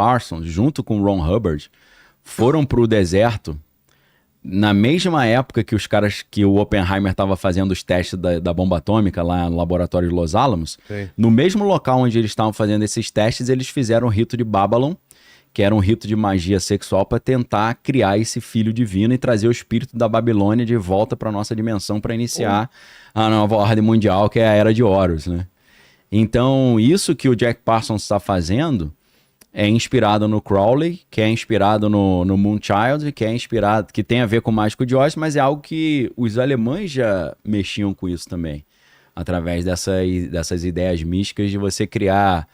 Parsons, junto com o Ron Hubbard, foram pro deserto na mesma época que os caras, que o Oppenheimer estava fazendo os testes da bomba atômica lá no laboratório de Los Alamos. Sim. No mesmo local onde eles estavam fazendo esses testes, eles fizeram o rito de Babylon, que era um rito de magia sexual para tentar criar esse filho divino e trazer o espírito da Babilônia de volta para nossa dimensão para iniciar a nova ordem mundial, que é a Era de Horus, né? Então, isso que o Jack Parsons está fazendo é inspirado no Crowley, que é inspirado no Moonchild, que é inspirado, que tem a ver com o Mágico de Oz, mas é algo que os alemães já mexiam com isso também, através dessas ideias místicas de você criar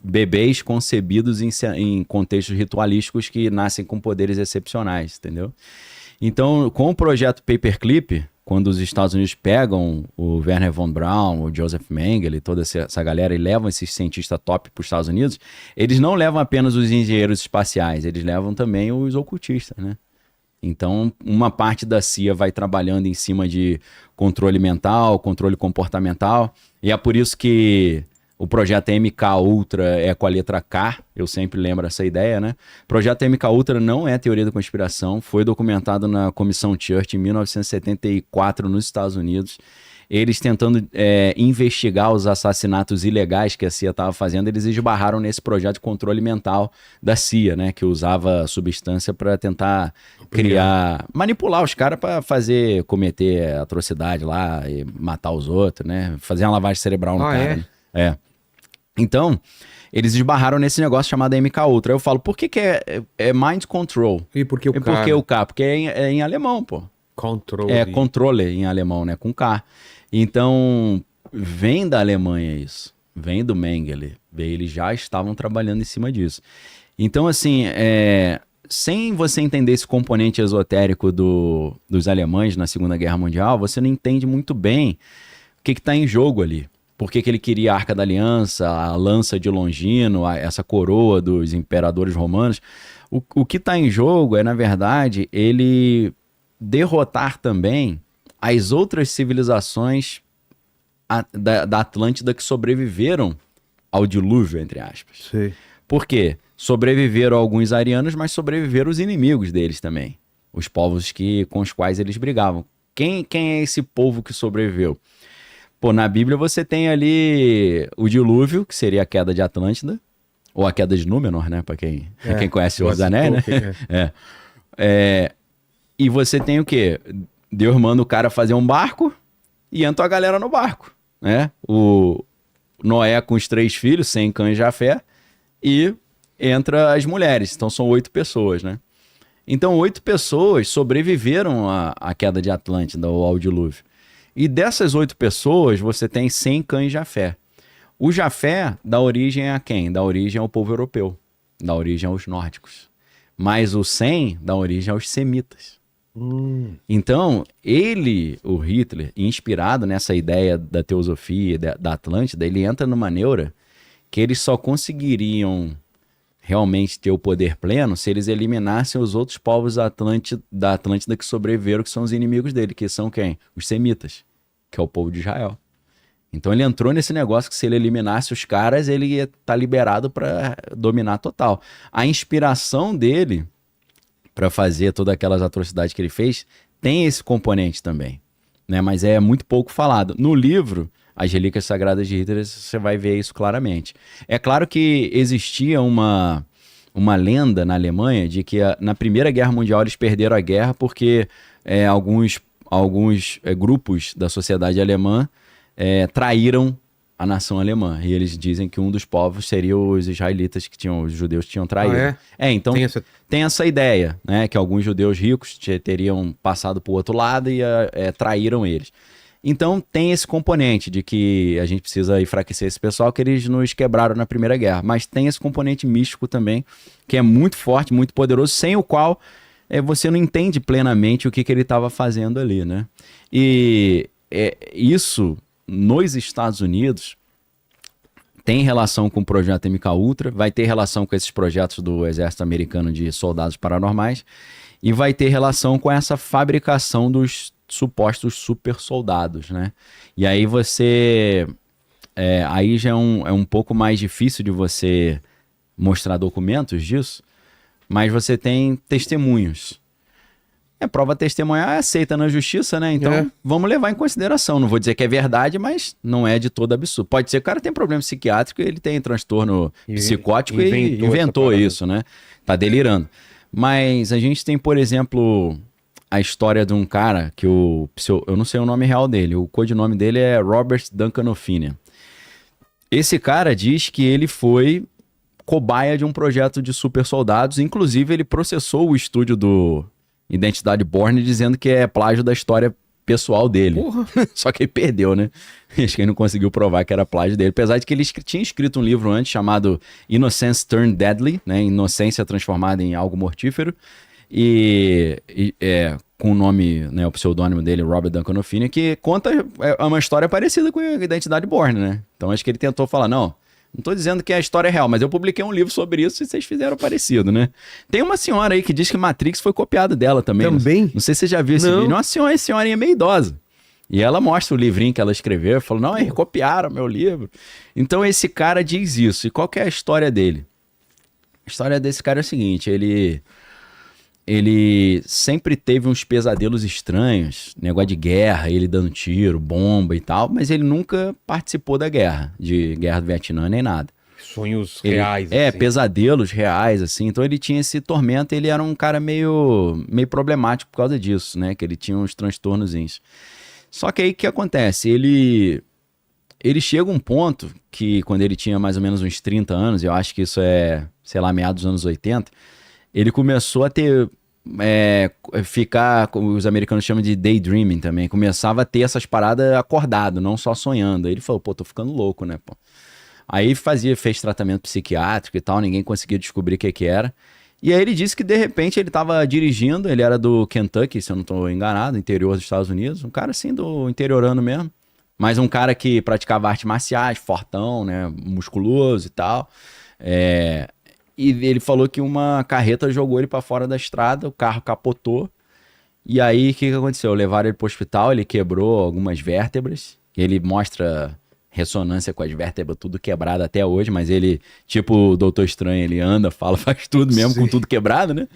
bebês concebidos em contextos ritualísticos que nascem com poderes excepcionais, entendeu? Então, com o projeto Paperclip, quando os Estados Unidos pegam o Wernher von Braun, o Joseph Mengele, toda essa galera, e levam esses cientistas top para os Estados Unidos, eles não levam apenas os engenheiros espaciais, eles levam também os ocultistas, né? Então, uma parte da CIA vai trabalhando em cima de controle mental, controle comportamental, e é por isso que o projeto MK Ultra é com a letra K, eu sempre lembro essa ideia, né? O projeto MK Ultra não é teoria da conspiração, foi documentado na Comissão Church em 1974 nos Estados Unidos. Eles tentando investigar os assassinatos ilegais que a CIA estava fazendo, eles esbarraram nesse projeto de controle mental da CIA, né? Que usava substância para tentar manipular os caras para cometer atrocidade lá e matar os outros, né? Fazer uma lavagem cerebral no cara. Né? É. Então, eles esbarraram nesse negócio chamado MK Ultra. Eu falo, por que é mind control? E por que o K? Por que o K? Porque é em alemão, pô. Controle. É controle em alemão, né? Com K. Então, vem da Alemanha isso. Vem do Mengele. Eles já estavam trabalhando em cima disso. Então, assim, sem você entender esse componente esotérico dos alemães na Segunda Guerra Mundial, você não entende muito bem o que está em jogo ali. Por que ele queria a Arca da Aliança, a lança de Longino, essa coroa dos imperadores romanos. O que está em jogo é, na verdade, ele derrotar também as outras civilizações da Atlântida que sobreviveram ao dilúvio, entre aspas. Sim. Por quê? Sobreviveram alguns arianos, mas sobreviveram os inimigos deles também. Os povos com os quais eles brigavam. Quem é esse povo que sobreviveu? Pô, na Bíblia você tem ali o dilúvio, que seria a queda de Atlântida, ou a queda de Númenor, né? Pra quem conhece os Anéis, né? E você tem o quê? Deus manda o cara fazer um barco e entra a galera no barco, né? O Noé com os 3 filhos, Sem, Cã e Jafé, e entra as mulheres. Então são 8 pessoas, né? Então 8 pessoas sobreviveram à queda de Atlântida ou ao dilúvio. E dessas 8 pessoas, você tem Sem, Cã e Jafé. O Jafé dá origem a quem? Dá origem ao povo europeu. Dá origem aos nórdicos. Mas o Sem dá origem aos semitas. Então, o Hitler, inspirado nessa ideia da teosofia, da Atlântida, ele entra numa neura que eles só conseguiriam realmente ter o poder pleno se eles eliminassem os outros povos da Atlântida que sobreviveram, que são os inimigos dele, que são quem? Os semitas, que é o povo de Israel. Então ele entrou nesse negócio que se ele eliminasse os caras, ele ia estar liberado para dominar total. A inspiração dele para fazer todas aquelas atrocidades que ele fez tem esse componente também, né? Mas é muito pouco falado. No livro As Relíquias Sagradas de Hitler, você vai ver isso claramente. É claro que existia uma lenda na Alemanha de que na Primeira Guerra Mundial eles perderam a guerra porque alguns grupos da sociedade alemã traíram a nação alemã. E eles dizem que um dos povos seria os israelitas, os judeus que tinham traído. Então tem essa ideia, né? Que alguns judeus ricos teriam passado para o outro lado e traíram eles. Então tem esse componente de que a gente precisa enfraquecer esse pessoal, que eles nos quebraram na Primeira Guerra. Mas tem esse componente místico também, que é muito forte, muito poderoso, sem o qual você não entende plenamente o que ele estava fazendo ali, né? E isso, nos Estados Unidos, tem relação com o projeto MK Ultra, vai ter relação com esses projetos do Exército Americano de soldados paranormais, e vai ter relação com essa fabricação dos supostos super soldados, né? E aí aí já é um pouco mais difícil de você mostrar documentos disso, mas você tem testemunhos. Prova testemunhar é aceita na justiça, né? Então, vamos levar em consideração. Não vou dizer que é verdade, mas não é de todo absurdo. Pode ser que o cara tem problema psiquiátrico e ele tem transtorno psicótico e inventou isso, né? Tá delirando. Mas a gente tem, por exemplo, a história de um cara que eu não sei o nome real dele. O codinome dele é Robert Duncan O'Finnan. Esse cara diz que ele foi cobaia de um projeto de super soldados. Inclusive, ele processou o estúdio do Identidade Bourne, dizendo que é plágio da história pessoal dele. Só que ele perdeu, né? Acho que ele não conseguiu provar que era plágio dele. Apesar de que ele tinha escrito um livro antes chamado Innocence Turned Deadly, né? Inocência transformada em algo mortífero. Com o nome, né, o pseudônimo dele, Robert Duncan O'Finnan, que conta uma história parecida com a Identidade Bourne, né? Então acho que ele tentou falar, não tô dizendo que a história é real, mas eu publiquei um livro sobre isso e vocês fizeram parecido, né? Tem uma senhora aí que diz que Matrix foi copiado dela também. Também? Não sei se você já viu esse vídeo. Uma senhorinha meio idosa. E ela mostra o livrinho que ela escreveu e falou, não, eles copiaram meu livro. Então esse cara diz isso. E qual que é a história dele? A história desse cara é o seguinte, ele sempre teve uns pesadelos estranhos, negócio de guerra, ele dando tiro, bomba e tal, mas ele nunca participou da guerra do Vietnã, nem nada. Sonhos reais, assim. Pesadelos reais, assim. Então ele tinha esse tormento, ele era um cara meio problemático por causa disso, né? Que ele tinha uns transtornozinhos. Só que aí o que acontece? Ele chega a um ponto que quando ele tinha mais ou menos uns 30 anos, eu acho que isso é, sei lá, meados dos anos 80, ele começou a ter, ficar, como os americanos chamam de daydreaming também, começava a ter essas paradas acordado, não só sonhando. Aí ele falou, pô, tô ficando louco, né, pô? Aí fez tratamento psiquiátrico e tal, ninguém conseguia descobrir o que era. E aí ele disse que de repente ele tava dirigindo, ele era do Kentucky, se eu não tô enganado, interior dos Estados Unidos, um cara assim do interiorano mesmo, mas um cara que praticava artes marciais, fortão, né, musculoso e tal. E ele falou que uma carreta jogou ele para fora da estrada, o carro capotou. E aí, o que aconteceu? Levaram ele pro hospital, ele quebrou algumas vértebras. Ele mostra ressonância com as vértebras tudo quebrado até hoje, mas ele, tipo o Doutor Estranho, ele anda, fala, faz tudo mesmo. Sim. Com tudo quebrado, né?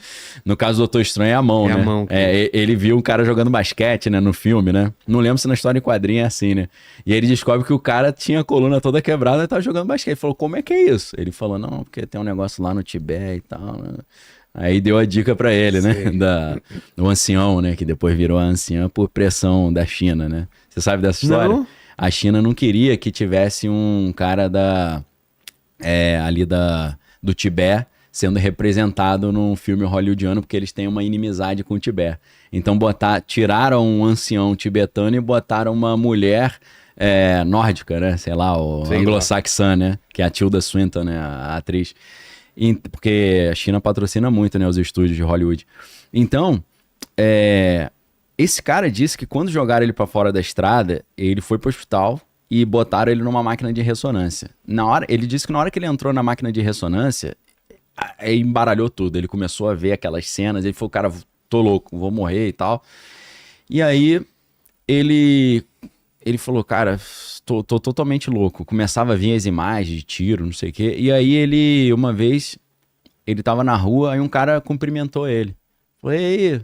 No caso do Doutor Estranho é a mão, né? A mão, ele viu um cara jogando basquete, né, no filme, né? Não lembro se na história em quadrinho é assim, né? E aí ele descobre que o cara tinha a coluna toda quebrada e tava jogando basquete. Ele falou, como é que é isso? Ele falou, não, porque tem um negócio lá no Tibete e tal, né? Aí deu a dica pra ele, né? Do ancião, né? Que depois virou a anciã por pressão da China, né? Você sabe dessa história? Não. A China não queria que tivesse um cara do Tibete sendo representado num filme hollywoodiano, porque eles têm uma inimizade com o Tibete. Então tiraram um ancião tibetano e botaram uma mulher nórdica, né? Sei lá, anglo-saxã, né? Que é a Tilda Swinton, né? A atriz. Porque a China patrocina muito, né? Os estúdios de Hollywood. Então, esse cara disse que quando jogaram ele pra fora da estrada, ele foi pro hospital e botaram ele numa máquina de ressonância. Ele disse que na hora que ele entrou na máquina de ressonância, embaralhou tudo. Ele começou a ver aquelas cenas, ele falou, cara, tô louco, vou morrer e tal. E aí, ele falou, cara, tô totalmente louco. Começava a vir as imagens de tiro, não sei o quê. E aí uma vez, ele tava na rua, aí um cara cumprimentou ele. Falei, e aí?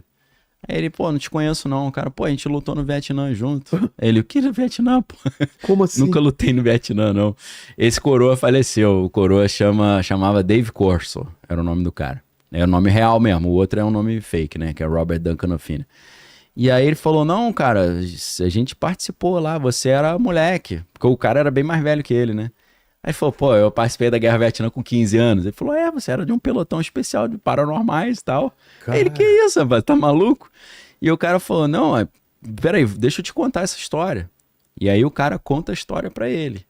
Aí ele, pô, não te conheço não, cara. Pô, a gente lutou no Vietnã junto. Ele, o que no Vietnã, pô? Como assim? Nunca lutei no Vietnã, não. Esse coroa faleceu. O coroa chamava Dave Corso, era o nome do cara. É o nome real mesmo. O outro é um nome fake, né? Que é Robert Duncan O'Finnan. E aí ele falou, não, cara, a gente participou lá, você era moleque. Porque o cara era bem mais velho que ele, né? Aí ele falou, pô, eu participei da Guerra Vietnã com 15 anos. Ele falou, você era de um pelotão especial de paranormais e tal. Cara. Aí ele, que isso, rapaz, tá maluco? E o cara falou, não, peraí, deixa eu te contar essa história. E aí o cara conta a história pra ele.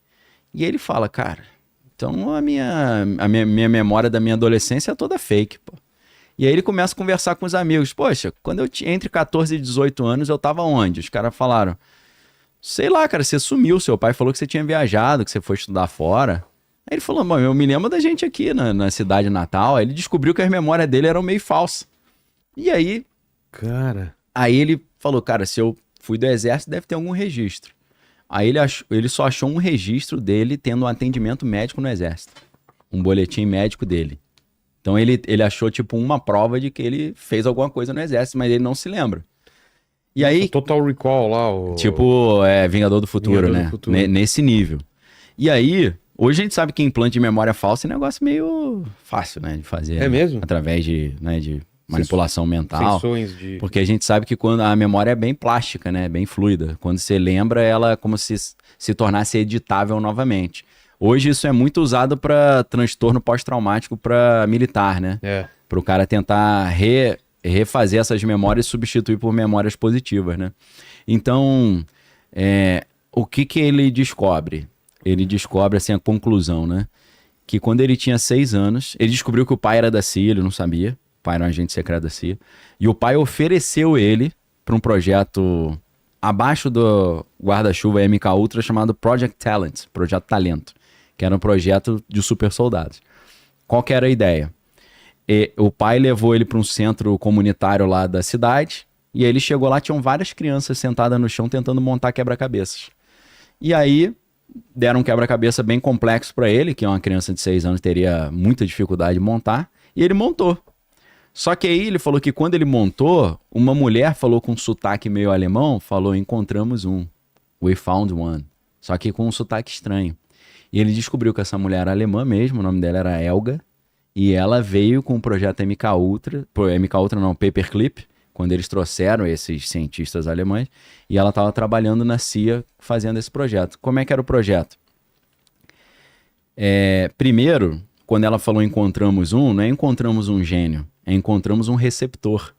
E ele fala, cara, então a minha memória da minha adolescência é toda fake, pô. E aí ele começa a conversar com os amigos. Poxa, quando eu tinha entre 14 e 18 anos, eu tava onde? Os caras falaram, sei lá, cara, você sumiu, seu pai falou que você tinha viajado, que você foi estudar fora. Aí ele falou, mano, eu me lembro da gente aqui na cidade natal. Aí ele descobriu que as memórias dele eram meio falsas. E aí... Cara... Aí ele falou, cara, se eu fui do exército, deve ter algum registro. Aí ele só achou um registro dele tendo um atendimento médico no exército. um boletim médico dele. Então ele achou, tipo, uma prova de que ele fez alguma coisa no exército, mas ele não se lembra. E aí... Total Recall lá, o... Tipo, Vingador do Futuro, Vingador né? do Futuro. Nesse nível. E aí, hoje a gente sabe que implante de memória falsa é um negócio meio fácil, né? De fazer. É mesmo? Através de manipulação mental. Sessões de... Porque a gente sabe que quando a memória é bem plástica, né? Bem fluida. Quando você lembra, ela é como se tornasse editável novamente. Hoje isso é muito usado para transtorno pós-traumático para militar, né? Para o cara tentar refazer essas memórias e substituir por memórias positivas, né? Então, o que ele descobre? Ele descobre, assim, a conclusão, né? Que quando ele tinha 6 anos, ele descobriu que o pai era da CIA, ele não sabia. O pai era um agente secreto da CIA. E o pai ofereceu ele para um projeto abaixo do guarda-chuva MK Ultra chamado Project Talent, Projeto Talento, que era um projeto de super soldados. Qual que era a ideia? O pai levou ele para um centro comunitário lá da cidade, e aí ele chegou lá, tinham várias crianças sentadas no chão tentando montar quebra-cabeças. E aí deram um quebra-cabeça bem complexo para ele, que uma criança de 6 anos teria muita dificuldade de montar, e ele montou. Só que aí ele falou que quando ele montou, uma mulher falou com um sotaque meio alemão, falou, encontramos um, we found one, só que com um sotaque estranho. E ele descobriu que essa mulher era alemã mesmo, o nome dela era Helga, e ela veio com o projeto MK Ultra, Paperclip, quando eles trouxeram esses cientistas alemães, e ela estava trabalhando na CIA fazendo esse projeto. Como é que era o projeto? Primeiro, quando ela falou encontramos um, não é encontramos um gênio, é encontramos um receptor.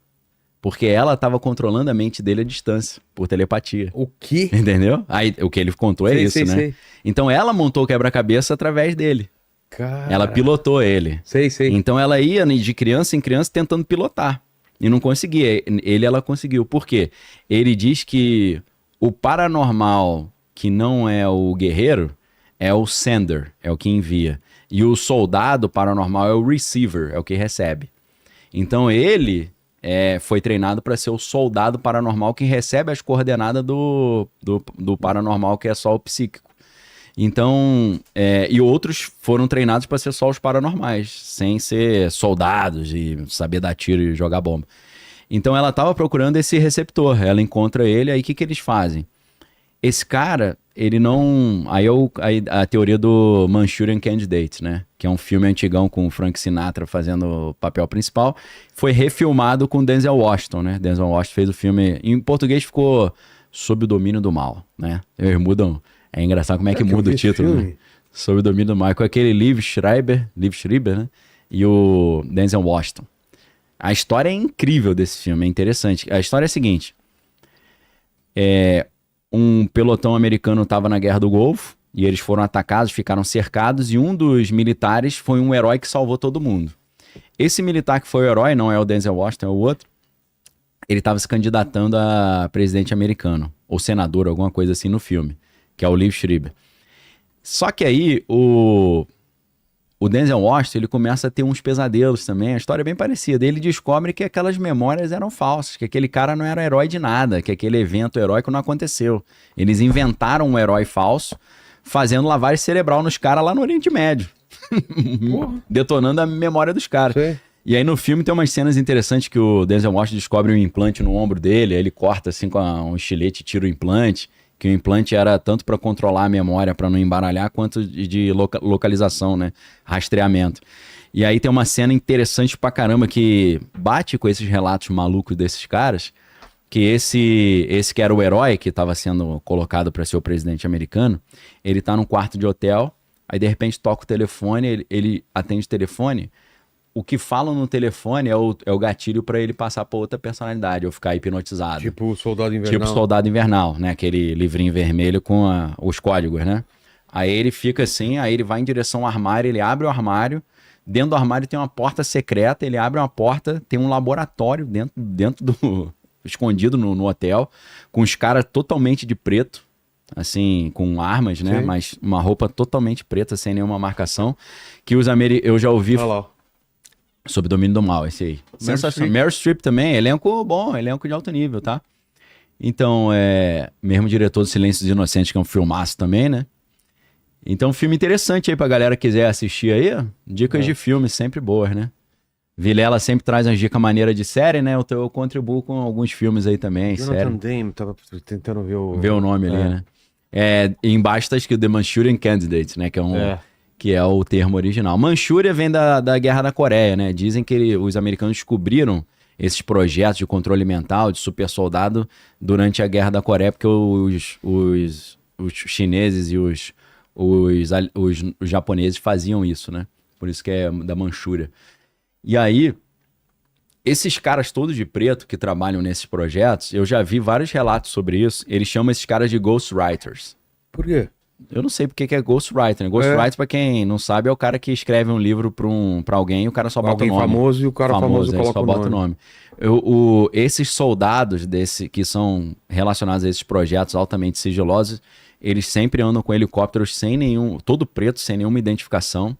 Porque ela estava controlando a mente dele à distância, por telepatia. O quê? Entendeu? Aí o que ele contou é isso, né? Sei. Então ela montou o quebra-cabeça através dele. Cara... Ela pilotou ele. Sei. Então ela ia de criança em criança tentando pilotar. E não conseguia. Ela conseguiu. Por quê? Ele diz que o paranormal, que não é o guerreiro, é o sender, é o que envia. E o soldado paranormal é o receiver, é o que recebe. Então ele foi treinado para ser o soldado paranormal que recebe as coordenadas do paranormal, que é só o psíquico. Então, e outros foram treinados para ser só os paranormais, sem ser soldados e saber dar tiro e jogar bomba. Então ela estava procurando esse receptor, ela encontra ele, aí o que eles fazem? Esse cara, ele não... Aí a teoria do Manchurian Candidate, né? Que é um filme antigão com o Frank Sinatra fazendo o papel principal. Foi refilmado com Denzel Washington, né? Denzel Washington fez o filme... Em português ficou Sob o Domínio do Mal, né? Eles mudam... É engraçado como é que muda o título, né? Sob o Domínio do Mal. Com aquele Liev Schreiber, né? E o Denzel Washington. A história é incrível desse filme, é interessante. A história é a seguinte. Um pelotão americano estava na Guerra do Golfo e eles foram atacados, ficaram cercados e um dos militares foi um herói que salvou todo mundo. Esse militar que foi o herói, não é o Denzel Washington, é o outro, ele estava se candidatando a presidente americano, ou senador, alguma coisa assim no filme, que é o Liev Schreiber. Só que aí o Denzel Washington, ele começa a ter uns pesadelos também, a história é bem parecida. Ele descobre que aquelas memórias eram falsas, que aquele cara não era herói de nada, que aquele evento heróico não aconteceu. Eles inventaram um herói falso, fazendo lavagem cerebral nos caras lá no Oriente Médio. Detonando a memória dos caras. Sim. E aí no filme tem umas cenas interessantes que o Denzel Washington descobre um implante no ombro dele, aí ele corta assim com um estilete e tira o implante, que o implante era tanto para controlar a memória, para não embaralhar, quanto de localização, né? Rastreamento. E aí tem uma cena interessante pra caramba que bate com esses relatos malucos desses caras, que esse que era o herói que estava sendo colocado para ser o presidente americano, ele tá num quarto de hotel, aí de repente toca o telefone, ele atende o telefone, o que falam no telefone é o gatilho pra ele passar pra outra personalidade, ou ficar hipnotizado. Tipo o Soldado Invernal. Tipo Soldado Invernal, né? Aquele livrinho vermelho com os códigos, né? Aí ele fica assim, aí ele vai em direção ao armário, ele abre o armário, dentro do armário tem uma porta secreta, ele abre uma porta, tem um laboratório dentro do... escondido no hotel, com os caras totalmente de preto, assim, com armas, né? Sim. Mas uma roupa totalmente preta, sem nenhuma marcação, que os eu já ouvi... Olha lá. Sob Domínio do Mal, esse aí. Sensacional. Meryl Streep também, elenco bom, elenco de alto nível, tá? Então, mesmo diretor do Silêncio dos Inocentes, que é um filmaço também, né? Então, filme interessante aí pra galera que quiser assistir aí. Dicas de filme sempre boas, né? Vilela sempre traz umas dicas maneiras de série, né? Então eu contribuo com alguns filmes aí também, série. Jonathan Demme, tava tentando ver Ver o nome ali, né? E embaixo tá escrito The Manchurian Candidate, né? Que é o termo original. Manchúria vem da Guerra da Coreia, né? Dizem que os americanos descobriram esses projetos de controle mental, de super soldado, durante a Guerra da Coreia, porque os chineses e os japoneses faziam isso, né? Por isso que é da Manchúria. E aí, esses caras todos de preto que trabalham nesses projetos, eu já vi vários relatos sobre isso, eles chamam esses caras de ghostwriters. Por quê? Eu não sei porque que é ghostwriter, né? Ghostwriter, pra quem não sabe, é o cara que escreve um livro pra alguém e o cara só bota o nome. Alguém famoso e o cara famoso coloca só bota o nome. Esses soldados que são relacionados a esses projetos altamente sigilosos, eles sempre andam com helicópteros todo preto, sem nenhuma identificação.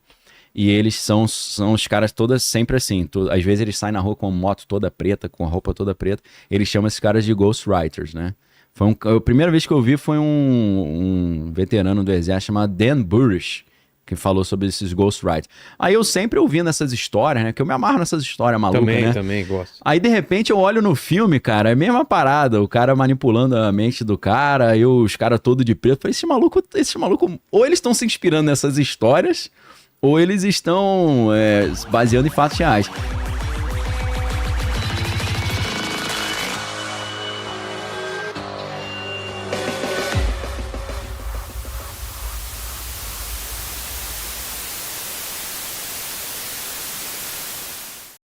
E eles são os caras todas sempre assim. Às vezes eles saem na rua com a moto toda preta, com a roupa toda preta. Eles chamam esses caras de ghostwriters, né? A primeira vez que eu vi foi um veterano do exército chamado Dan Burrish, que falou sobre esses ghostwriters. Aí eu sempre ouvindo essas histórias, né? Que eu me amarro nessas histórias malucas, né? Também gosto. Aí de repente eu olho no filme, cara, é a mesma parada. O cara manipulando a mente do cara, e os caras todos de preto. Falei, esse maluco, ou eles estão se inspirando nessas histórias, ou eles estão baseando em fatos reais.